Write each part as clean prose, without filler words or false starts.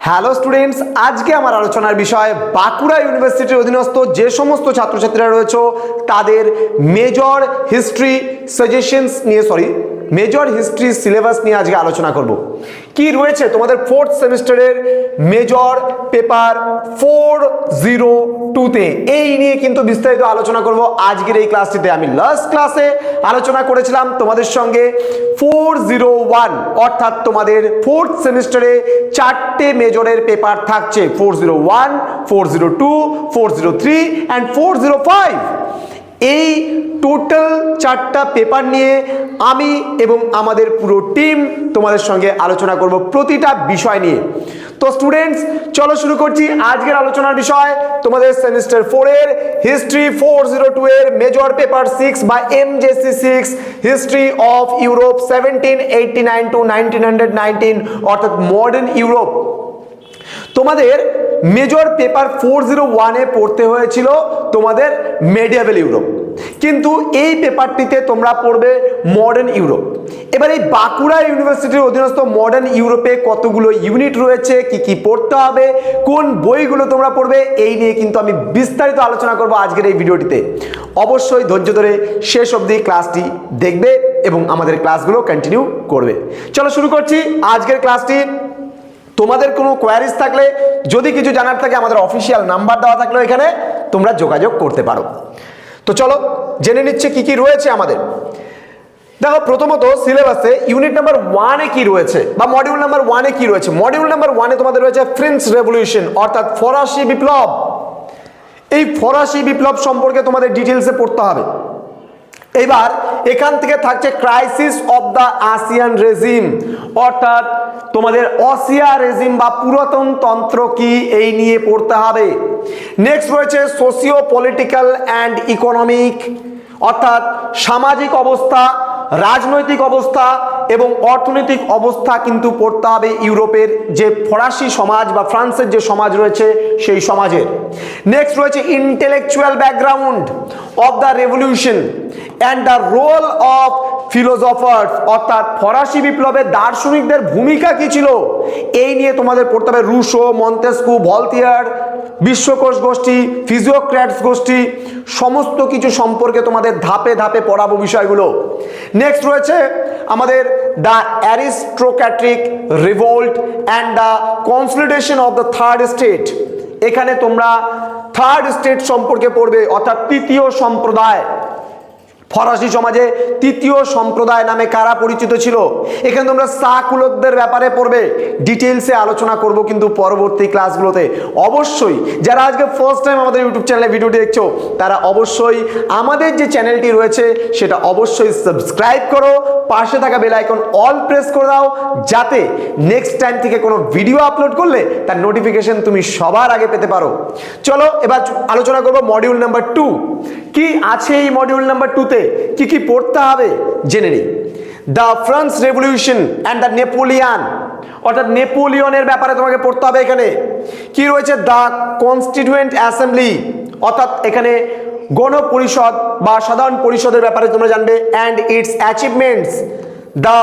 Hello students, আজকে আমার আলোচনার বিষয় বাঁকুড়া ইউনিভার্সিটির অধীনস্থ যে সমস্ত ছাত্রছাত্রীরা রয়েছে তাদের মেজর হিস্ট্রি সাজেশনস নিয়ে মেজর হিস্ট্রি সিলেবাস নিয়ে আজকে আলোচনা করব। কি রয়েছে তোমাদের ফোর্থ সেমিস্টারের মেজর পেপার 402-তে, এই নিয়ে কিন্তু বিস্তারিত আলোচনা করব আজকের এই ক্লাসটিতে। আমি লাস্ট ক্লাসে আলোচনা করেছিলাম তোমাদের সঙ্গে 401 অর্থাৎ তোমাদের ফোর্থ সেমিস্টারে চারটে মেজরের পেপার থাকছে, 401, 402, 403 অ্যান্ড 405। এই টোটাল চারটা পেপার নিয়ে আমি এবং আমাদের পুরো টিম তোমাদের সঙ্গে আলোচনা করব প্রতিটা বিষয় নিয়ে। তো স্টুডেন্টস, চলো শুরু করছি আজকের আলোচনার বিষয়। তোমাদের সেমিস্টার 4 এর হিস্ট্রি 402 এর মেজর পেপার 6 বা এমজেসি 6 হিস্ট্রি অফ ইউরোপ 1789 টু 1919 অর্থাৎ মডার্ন ইউরোপ। তোমাদের মেজর পেপার 401-এ পড়তে হয়েছিল তোমাদের মেডিয়েভেল ইউরোপ, কিন্তু এই পেপারটিতে তোমরা পড়বে মডার্ন ইউরোপ। এবার এই বাঁকুড়া ইউনিভার্সিটির অধীনস্থ মডার্ন ইউরোপে কতগুলো ইউনিট রয়েছে, কি কি পড়তে হবে, কোন বইগুলো তোমরা পড়বে, এই নিয়ে কিন্তু আমি বিস্তারিত আলোচনা করব আজকের এই ভিডিওটিতে। অবশ্যই ধৈর্য ধরে শেষ অবধি ক্লাসটি দেখবে এবং আমাদের ক্লাসগুলো কন্টিনিউ করবে। চলো শুরু করছি আজকের ক্লাসটি। তোমাদের কোনো কোয়ারিজ থাকলে, যদি কিছু জানার থাকে, আমাদের অফিসিয়াল নাম্বার দেওয়া থাকলেও এখানে তোমরা যোগাযোগ করতে পারো। তো চলো জেনে নিচ্ছে কি কি রয়েছে আমাদের। দেখো, প্রথমত সিলেবাসে ইউনিট নাম্বার 1-এ কি রয়েছে বা মডিউল নাম্বার 1-এ কি রয়েছে। মডিউল নাম্বার 1-এ তোমাদের রয়েছে ফ্রেঞ্চ রেভলিউশন অর্থাৎ ফরাসি বিপ্লব। এই ফরাসি বিপ্লব সম্পর্কে তোমাদের ডিটেলসে পড়তে হবে। এবার এখান থেকে থাকছে crisis of the ASEAN regime অর্থাৎ তোমাদের অসিয়া রেজিম বা পুরাতন তন্ত্র কি, এই নিয়ে পড়তে হবে। নেক্সট রয়েছে সোশিও পলিটিক্যাল অ্যান্ড ইকোনমিক অর্থাৎ সামাজিক অবস্থা, রাজনৈতিক অবস্থা এবং অর্থনৈতিক অবস্থা কিন্তু পড়তে হবে ইউরোপের যে ফরাসি সমাজ বা ফ্রান্সের যে সমাজ রয়েছে সেই সমাজের। নেক্সট রয়েছে intellectual background of the revolution and the role of philosophers অর্থাৎ ফরাসি বিপ্লবের দার্শনিকদের ভূমিকা কি ছিল, এই নিয়ে তোমাদের পড়তে হবে। রুশো, মন্তেস্কু, ভলতিয়ার, বিশ্বকোষ গোষ্ঠী, ফিজিওক্র্যাটস গোষ্ঠী, সমস্ত কিছু সম্পর্কে তোমাদের ধাপে ধাপে পড়াবো বিষয়গুলো। নেক্সট রয়েছে আমাদের the aristocratic revolt and the consolidation of the third state. এখানে তোমরা থার্ড স্টেট সম্পর্কে পড়বে অর্থাৎ তৃতীয় সম্প্রদায়। ফরাসি সমাজে তৃতীয় সম্প্রদায় নামে কারা পরিচিত ছিল, এখানে তোমরা সাকুলতদের ব্যাপারে পড়বে। ডিটেলসে আলোচনা করব কিন্তু পরবর্তী ক্লাসগুলোতে। অবশ্যই যারা আজকে ফার্স্ট টাইম আমাদের ইউটিউব চ্যানেলে ভিডিওটি দেখছো, তারা অবশ্যই আমাদের যে চ্যানেলটি রয়েছে সেটা অবশ্যই সাবস্ক্রাইব করো, পাশে থাকা বেল আইকন অল প্রেস করে দাও, যাতে নেক্সট টাইম থেকে কোনো ভিডিও আপলোড করলে তার নোটিফিকেশন তুমি সবার আগে পেতে পারো। চলো এবার আলোচনা করব মডিউল নাম্বার 2। কি আছে এই মডিউল নাম্বার 2-তে, কি কি পড়তে হবে জেনে নিই। The France revolution and the Napoleon অর্থাৎ নেপোলিয়নের ব্যাপারে তোমাকে পড়তে হবে। এখানে কি রয়েছে, দ্য কনস্টিটিউয়েন্ট অ্যাসেম্বলি অর্থাৎ এখানে গণপরিষদ বা সাধারণ পরিষদের ব্যাপারে তোমরা জানবে, and its achievements. The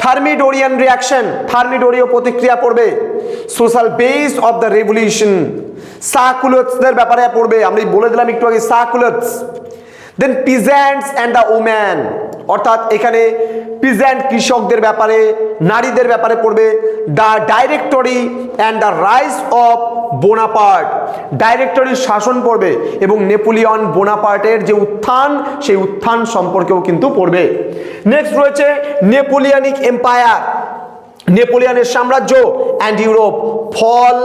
Thermidorian reaction থার্মিডোরীয় প্রতিক্রিয়া পড়বে। Social base of the revolution, সাকুলতসদের ব্যাপারে পড়বে, আমি বলে দিলাম একটু আগে সাকুলতস। Then peasants and the woman অর্থাৎ এখানে পিজেন্ট কৃষকদের ব্যাপারে, নারীদের ব্যাপারে পড়বে। The directory and the rise of Bonaparte ডাইরেক্টরির শাসন পড়বে এবং নেপোলিয়ন বোনাপার্টের যে উত্থান, সেই উত্থান সম্পর্কেও কিন্তু পড়বে। নেক্সট রয়েছে নেপোলিয়ানিক এম্পায়ার নেপোলিয়নের সাম্রাজ্য and Europe, fall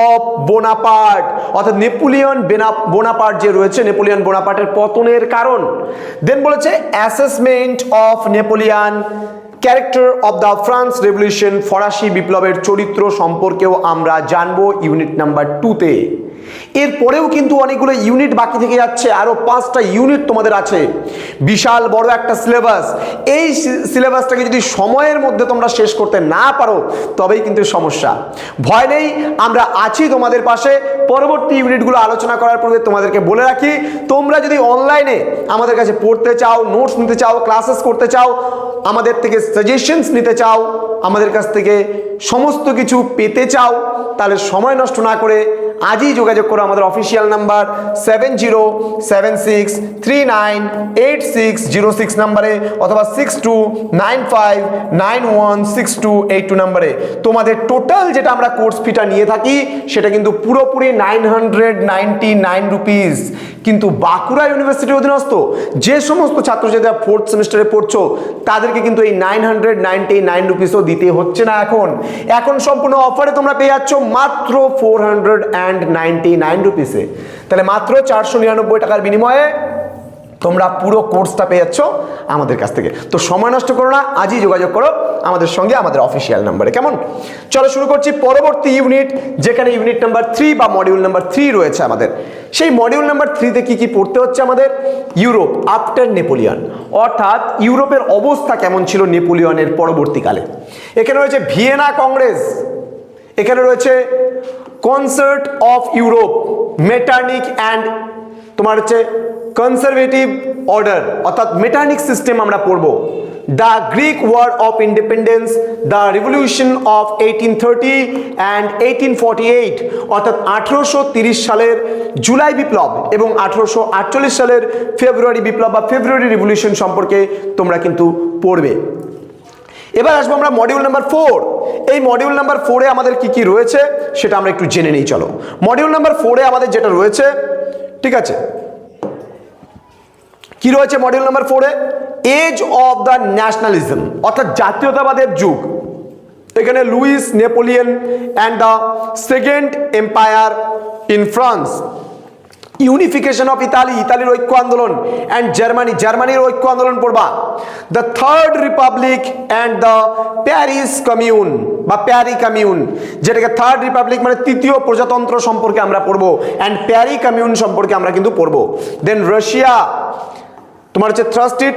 of Bonaparte অর্থাৎ নেপোলিয়ন বোনাপার্ট যে রয়েছে, নেপোলিয়ন বোনাপার্টের পতনের কারণ। দেন বলেছে assessment of Napoleon, character of the France revolution ফরাসি বিপ্লবের চরিত্র সম্পর্কেও আমরা জানবো ইউনিট নাম্বার 2-তে। এরপরেও কিন্তু অনেকগুলো ইউনিট বাকি থেকে যাচ্ছে, আরও 5টা ইউনিট তোমাদের আছে, বিশাল বড় একটা সিলেবাস। এই সিলেবাসটাকে যদি সময়ের মধ্যে তোমরা শেষ করতে না পারো তবেই কিন্তু সমস্যা। ভয় নেই, আমরা আছি তোমাদের পাশে। পরবর্তী ইউনিটগুলো আলোচনা করার পূর্বে তোমাদেরকে বলে রাখি, তোমরা যদি অনলাইনে আমাদের কাছে পড়তে চাও, নোটস নিতে চাও, ক্লাসেস করতে চাও, আমাদের থেকে সাজেশনস নিতে চাও, আমাদের কাছ থেকে সমস্ত কিছু পেতে চাও, তাহলে সময় নষ্ট না করে আজই যোগাযোগ করো আমাদের অফিসিয়াল নাম্বার 7076398606 নাম্বারে অথবা 6295916282 নাম্বারে। তোমাদের টোটাল যেটা আমরা কোর্স ফিটা নিয়ে থাকি সেটা কিন্তু পুরোপুরি 999 রুপিস। কিন্তু বাঁকুড়া ইউনিভার্সিটির অধীনস্থ যে সমস্ত ছাত্রছাত্রীরা 4th সেমিস্টারে পড়ছো তাদেরকে কিন্তু এই 999 রুপিসও দিতে হচ্ছে না। এখন সম্পূর্ণ অফারে তোমরা পেয়ে যাচ্ছ মাত্র 499 রুপিসে। তাহলে মাত্র 499 টাকার বিনিময়ে তোমরা পুরো কোর্সটা পেয়ে যাচ্ছ আমাদের কাছ থেকে। তো সময় নষ্ট করো না, আজই যোগাযোগ করো আমাদের সঙ্গে আমাদের অফিসিয়াল নাম্বারে। কেমন? চলো শুরু করছি পরবর্তী ইউনিট, যেখানে ইউনিট নাম্বার 3 বা মডিউল নাম্বার 3 রয়েছে আমাদের। সেই মডিউল নাম্বার 3তে কি কি পড়তে হচ্ছে আমাদের? ইউরোপ আফটার নেপোলিয়ন, অর্থাৎ ইউরোপের অবস্থা কেমন ছিল নেপোলিয়নের পরবর্তীকালে। এখানে রয়েছে ভিয়েনা কংগ্রেস, এখানে রয়েছে concert of Europe, Metternich and তোমার হচ্ছে কনজারভেটিভ অর্ডার অর্থাৎ মেটার্নিক সিস্টেম আমরা পড়ব। The Greek war of independence, the revolution of 1830 and 1848 অর্থাৎ 1830 সালের জুলাই বিপ্লব এবং 1848 সালের ফেব্রুয়ারি বিপ্লব বা ফেব্রুয়ারি রিভলিউশন সম্পর্কে তোমরা কিন্তু পড়বে। এবার আসবো আমরা মডিউল নাম্বার 4। এই মডিউল নাম্বার 4-এ আমাদের কি কি রয়েছে সেটা আমরা একটু জেনে নিই। চলো, মডিউল নাম্বার 4-এ আমাদের যেটা রয়েছে, ঠিক আছে, কি রয়েছে মডিউল নাম্বার 4-এ? এজ অফ দ্য ন্যাশনালিজম অর্থাৎ জাতীয়তাবাদের যুগ। এখানে Louis Napoleon and the second empire in France, unification of Italy, ইতালির ঐক্য আন্দোলন, অ্যান্ড জার্মানি, জার্মানির ঐক্য আন্দোলন পড়বা। The third republic and the Paris commune বা প্যারি কমিউন, যেটাকে থার্ড রিপাবলিক মানে তৃতীয় প্রজাতন্ত্র সম্পর্কে আমরা পড়বো, অ্যান্ড প্যারি কমিউন সম্পর্কে আমরা কিন্তু পড়বো। দেন রাশিয়া, তোমার হচ্ছে থ্রাস্টিড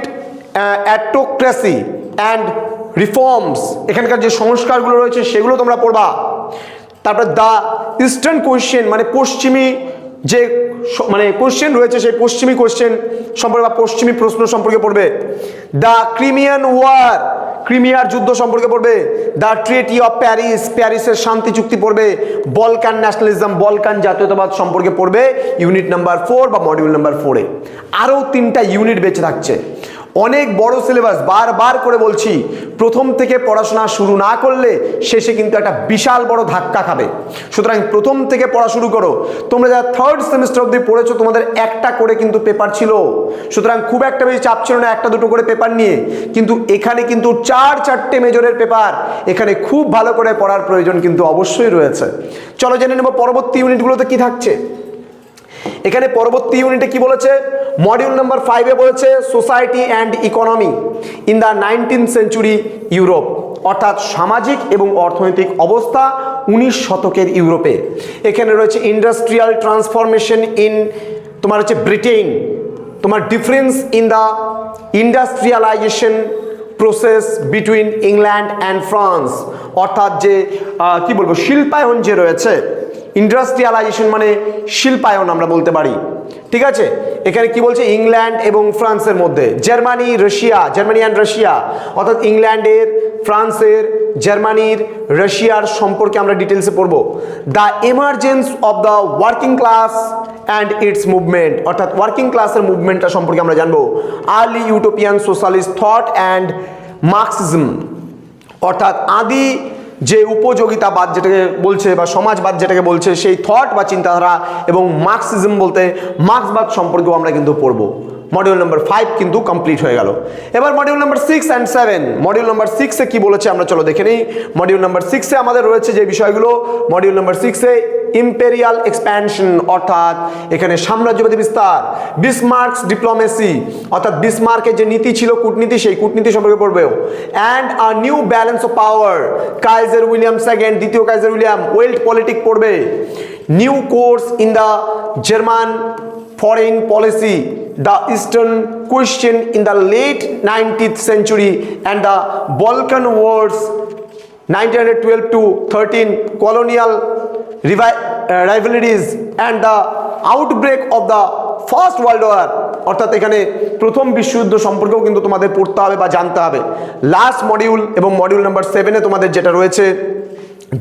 অ্যাটোক্রেসি অ্যান্ড রিফর্মস, এখানকার যে সংস্কারগুলো রয়েছে সেগুলো তোমরা পড়বা। তারপর দ্য ইস্টার্ন কোয়েশ্চেন মানে পশ্চিমী যে মানে কোশ্চেন রয়েছে সেই পশ্চিমী কোশ্চেন সম্পর্কে বা পশ্চিমী প্রশ্ন সম্পর্কে পড়বে। দ্য ক্রিমিয়ান ওয়ার, ক্রিমিয়ার যুদ্ধ সম্পর্কে পড়বে। দ্য ট্রিটি অফ প্যারিস, প্যারিসের শান্তি চুক্তি পড়বে। বলকান ন্যাশনালিজম, বলকান জাতীয়তাবাদ সম্পর্কে পড়বে ইউনিট নাম্বার 4 বা মডিউল নাম্বার 4-এ। আরও 3টা ইউনিট বেঁচে থাকছে। অনেক বড় সিলেবাস, বারবার করে বলছি, প্রথম থেকে পড়াশোনা শুরু না করলে শেষে কিন্তু একটা বিশাল বড় ধাক্কা খাবে। সুতরাং প্রথম থেকে পড়া শুরু করো। তোমরা যারা 3rd সেমিস্টার অবধি পড়েছো তোমাদের একটা করে কিন্তু পেপার ছিল, সুতরাং খুব একটা বেশি চাপ ছিল না একটা দুটো করে পেপার নিয়ে। কিন্তু এখানে কিন্তু 4-4টে মেজরের পেপার, এখানে খুব ভালো করে পড়ার প্রয়োজন কিন্তু অবশ্যই রয়েছে। চলো জেনে নেব পরবর্তী ইউনিটগুলোতে কি থাকছে। এখানে পরবর্তী ইউনিটে কি বলেছে? মডিউল নাম্বার 5-এ বলেছে society and economy in the 19th century Europe, অর্থাৎ সামাজিক এবং অর্থনৈতিক অবস্থা 19 শতকের ইউরোপে। এখানে রয়েছে ইন্ডাস্ট্রিয়াল ট্রান্সফরমেশন ইন তোমার হচ্ছে ব্রিটেন, তোমার difference in the industrialisation process between England and France, অর্থাৎ যে কি বলবো শিল্পায়ন যে রয়েছে, ইন্ডাস্ট্রিয়ালাইজেশন মানে শিল্পায়ন আমরা বলতে পারি, ঠিক আছে। এখানে কি বলছে? ইংল্যান্ড এবং ফ্রান্সের মধ্যে, Germany Russia, Germany and Russia, অর্থাৎ ইংল্যান্ডের, ফ্রান্সের, জার্মানির, রাশিয়ার সম্পর্কে আমরা ডিটেলসে পড়ব। The emergence of the working class and it's movement, অর্থাৎ ওয়ার্কিং ক্লাসের মুভমেন্টটা সম্পর্কে আমরা জানবো। Early utopian socialist thought and Marxism, অর্থাৎ আদি যে উপযোগিতাবাদ যেটাকে বলছে বা সমাজবাদ যেটাকে বলছে সেই থট বা চিন্তাধারা, এবং মার্কসিজম বলতে মার্ক্সবাদ সম্পর্কেও আমরা কিন্তু পড়বো। মডিউল নাম্বার 5 কিন্তু কমপ্লিট হয়ে গেল। এবার module number 6 and 7, module number 6-এ কি বলেছে আমরা চলো দেখে নিই। মডিউল নাম্বার 6-এ আমাদের রয়েছে যে বিষয়গুলো, মডিউল নাম্বার 6-এ ইম্পেরিয়াল এক্সপ্যানশন, অর্থাৎ এখানে সাম্রাজ্যবাদী বিস্তার। বিসমার্কস ডিপ্লোমেসি, অর্থাৎ বিসমার্কের যে নীতি ছিল কূটনীতি, সেই কূটনীতি সম্পর্কে পড়বেও। And a new balance of power, Kaiser William second, দ্বিতীয় কাইজার উইলিয়াম, ওয়েল্ড পলিটিক পড়বে। new course in the German foreign policy, the Eastern question in the late 19th century and the Balkan Wars 1912 to 13, colonial rivalries and the outbreak of the first world war, অর্থাৎ এখানে প্রথম বিশ্বযুদ্ধ সম্পর্কেও কিন্তু তোমাদের পড়তে হবে বা জানতে হবে। লাস্ট মডিউল এবং মডিউল নাম্বার 7-এ তোমাদের যেটা রয়েছে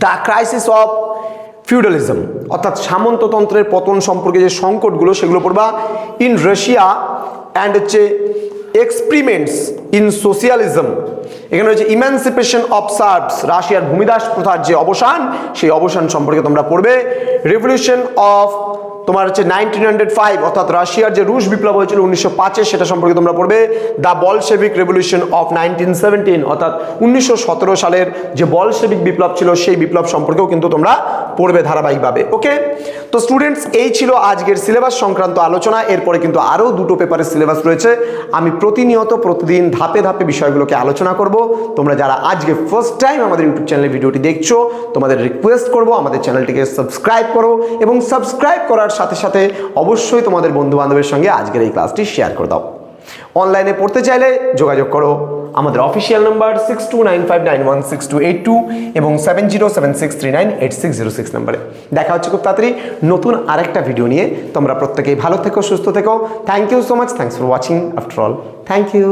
দ্য ক্রাইসিস অফ ফিউডালিজম, অর্থাৎ সামন্ততন্ত্রের পতন সম্পর্কে যে সংকটগুলো সেগুলো পড়বা। ইন রাশিয়া অ্যান্ড হচ্ছে এক্সপেরিমেন্টস ইন সোশিয়ালিজম, এখানে হচ্ছে ইমানসিপেশন অফ সার্বস, রাশিয়ার ভূমিদাস প্রথার যে অবসান সেই অবসান সম্পর্কে তোমরা পড়বে। রেভলিউশন অফ তোমার হচ্ছে 1905, অর্থাৎ রাশিয়ার যে রুশ বিপ্লব হয়েছিল 1905-এ সেটা সম্পর্কে তোমরা পড়বে। দ্য বলশেভিক রেভলিউশন অফ 1917, অর্থাৎ 1917 সালের যে বলশেভিক বিপ্লব ছিল সেই বিপ্লব সম্পর্কেও কিন্তু তোমরা পড়বে ধারাবাহিকভাবে। ওকে, তো স্টুডেন্টস এই ছিল আজকের সিলেবাস সংক্রান্ত আলোচনা। এরপরে কিন্তু আরও দুটো পেপারের সিলেবাস রয়েছে, আমি প্রতিনিয়ত প্রতিদিন ধাপে ধাপে বিষয়গুলোকে আলোচনা করব। তোমরা যারা আজকে ফার্স্ট টাইম আমাদের ইউটিউব চ্যানেলে ভিডিওটি দেখছো, তোমাদের রিকোয়েস্ট করব আমাদের চ্যানেলটিকে সাবস্ক্রাইব করো এবং সাবস্ক্রাইব করার সাথে সাথে অবশ্যই তোমাদের বন্ধু বান্ধবের সঙ্গে আজকের এই ক্লাসটি শেয়ার করে দাও। অনলাইনে পড়তে চাইলে যোগাযোগ করো আমাদের অফিসিয়াল নাম্বার 6295916282 এবং 7076398606 নাম্বারে। দেখা হচ্ছে খুব তাড়াতাড়ি নতুন আরেকটা ভিডিও নিয়ে। তোমরা প্রত্যেকেই ভালো থেকো, সুস্থ থেকো। Thank you so much, thanks for watching after all, thank you.